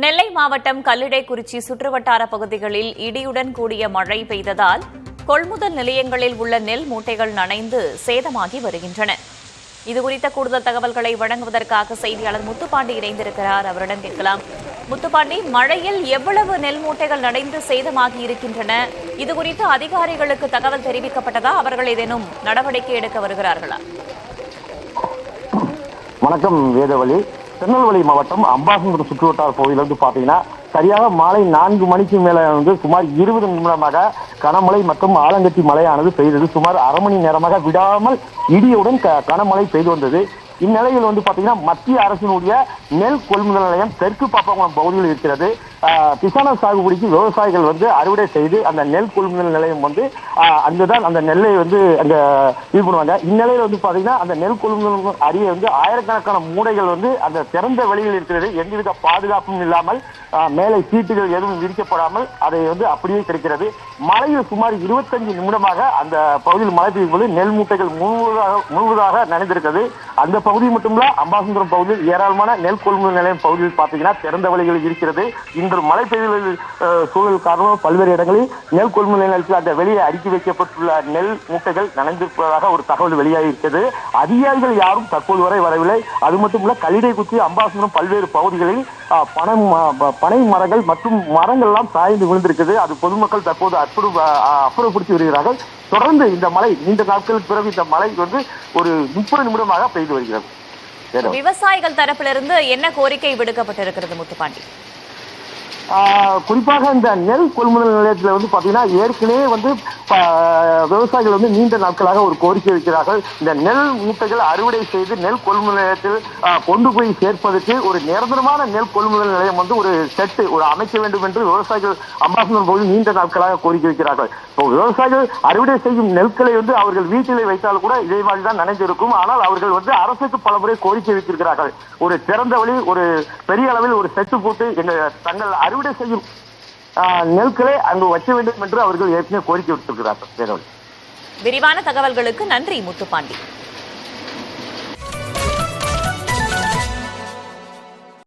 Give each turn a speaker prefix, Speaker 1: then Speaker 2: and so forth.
Speaker 1: நெல்லை மாவட்டம் கல்லிடைக்குறிச்சி சுற்றுவட்டார பகுதிகளில் இடியுடன் கூடிய மழை பெய்ததால் கொள்முதல் நிலையங்களில் உள்ள நெல் மூட்டைகள் நனைந்து சேதமாகி வருகின்றன. இதுகுறித்த கூடுதல் தகவல்களை வழங்குவதற்காக செய்தியாளர் முத்துப்பாண்டி இணைந்திருக்கிறார். அவரிடம் கேட்கலாம். முத்துப்பாண்டி, மழையில் எவ்வளவு நெல் மூட்டைகள் நனைந்து சேதமாகி இருக்கின்றன? இதுகுறித்து அதிகாரிகளுக்கு தகவல் தெரிவிக்கப்பட்டதா? அவர்கள் ஏதேனும் நடவடிக்கை எடுக்க வருகிறார்களா?
Speaker 2: வணக்கம் வேதவழி. திருநெல்வேலி மாவட்டம் அம்பாசமுத்திரம் சுற்றுவட்டார பகுதியிலிருந்து பார்த்தீங்கன்னா சரியாக மாலை 4 மணிக்கு மேல சுமார் 20 நிமிடமாக கனமழை மற்றும் ஆலங்கட்டி மழையானது பெய்தது. சுமார் அரை மணி நேரமாக விடாமல் இடியுடன் கனமழை பெய்து வந்தது. இந்நிலையில் பாத்தீங்கன்னா மத்திய அரசினுடைய நெல் கொள்முதல் நிலையம் தெற்கு பாப்பாங்குளம் பகுதியில் இருக்கிறது. கிசான சாகுபடிக்கு விவசாயிகள் அறுவடை செய்து அந்த நெல் கொள்முதல் நிலையம் அங்குதான் அந்த நெல்லை அங்க இது பண்ணுவாங்க. இந்நிலையில் பாத்தீங்கன்னா அந்த நெல் கொள்முதல் அருகே ஆயிரக்கணக்கான மூடைகள் அந்த திறந்த வெளியில் இருக்கிறது. எந்தவித பாதுகாப்பும் இல்லாமல் மேலே சீட்டுகள் எதுவும் விரிக்கப்படாமல் அதை அப்படியே கிடைக்கிறது. மழையில் சுமார் 25 நிமிடமாக அந்த பகுதியில் மழை பெய்யும் போது நெல் மூட்டைகள் முழுவதாக நனைந்திருக்கிறது. அந்த பகுதி மட்டுமல்ல, அம்பாசமுத்திரம் பகுதியில் ஏராளமான நெல் கொள்முதல் நிலையம் பகுதியில் பார்த்தீங்கன்னா திறந்த வழிகள் இருக்கிறது. இன்று மழை பெய்த சூழல் காரணமாக பல்வேறு இடங்களில் நெல் கொள்முதல் நிலையத்தில் அந்த வெளியே அடுக்கி வைக்கப்பட்டுள்ள நெல் மூட்டைகள் நனைந்திருப்பதாக ஒரு தகவல் வெளியாகி இருக்கிறது. அதிகாரிகள் யாரும் தற்போது வரை வரவில்லை. அது மட்டுமல்ல, கல்லிடைக்குறிச்சி அம்பாசமுத்திரம் பல்வேறு பகுதிகளில் பனை மரங்கள் மற்றும் மரங்கள் எல்லாம் சாய்ந்து விழுந்திருக்கிறது. அது பொதுமக்கள் தற்போது அப்புறப்படுத்தி வருகிறார்கள். தொடர்ந்து இந்த மழை நீண்ட நாட்களுக்கு பிறகு இந்த மழை ஒரு 30 நிமிடமாக பெய்து வருகிறது.
Speaker 1: விவசாயிகள் தரப்பிலிருந்து என்ன கோரிக்கை விடுக்கப்பட்டிருக்கிறது முத்துப்பாண்டி?
Speaker 2: குறிப்பாக இந்த நெல் கொள்முதல் நிலையத்தில் பாத்தீங்கன்னா ஏற்கனவே விவசாயிகள் நீண்ட நாட்களாக ஒரு கோரிக்கை வைக்கிறார்கள். இந்த நெல் மூட்டைகள் அறுவடை செய்து நெல் கொள்முதல் நிலையத்தில் கொண்டு போய் சேர்ப்பதற்கு ஒரு நிரந்தரமான நெல் கொள்முதல் நிலையம் ஒரு செட்டு அமைக்க வேண்டும் என்று விவசாயிகள் அம்பாசமுத்திரம் பகுதியில் நீண்ட நாட்களாக கோரிக்கை வைக்கிறார்கள். விவசாயிகள் அறுவடை செய்யும் நெற்களை அவர்கள் வீட்டிலே வைத்தால் கூட இதே மாதிரிதான் நனைந்திருக்கும். ஆனால் அவர்கள் அரசுக்கு பல முறை கோரிக்கை வைத்திருக்கிறார்கள். ஒரு திறந்த வழி, ஒரு பெரிய அளவில் ஒரு செட்டு போட்டு தங்கள் அறுவடை செய்யும் நெற்களை அங்கு வைக்க வேண்டும் என்று அவர்கள் ஏற்கனவே கோரிக்கை விடுத்திருக்கிறார்கள்.
Speaker 1: விரிவான தகவல்களுக்கு நன்றி முத்துப்பாண்டி.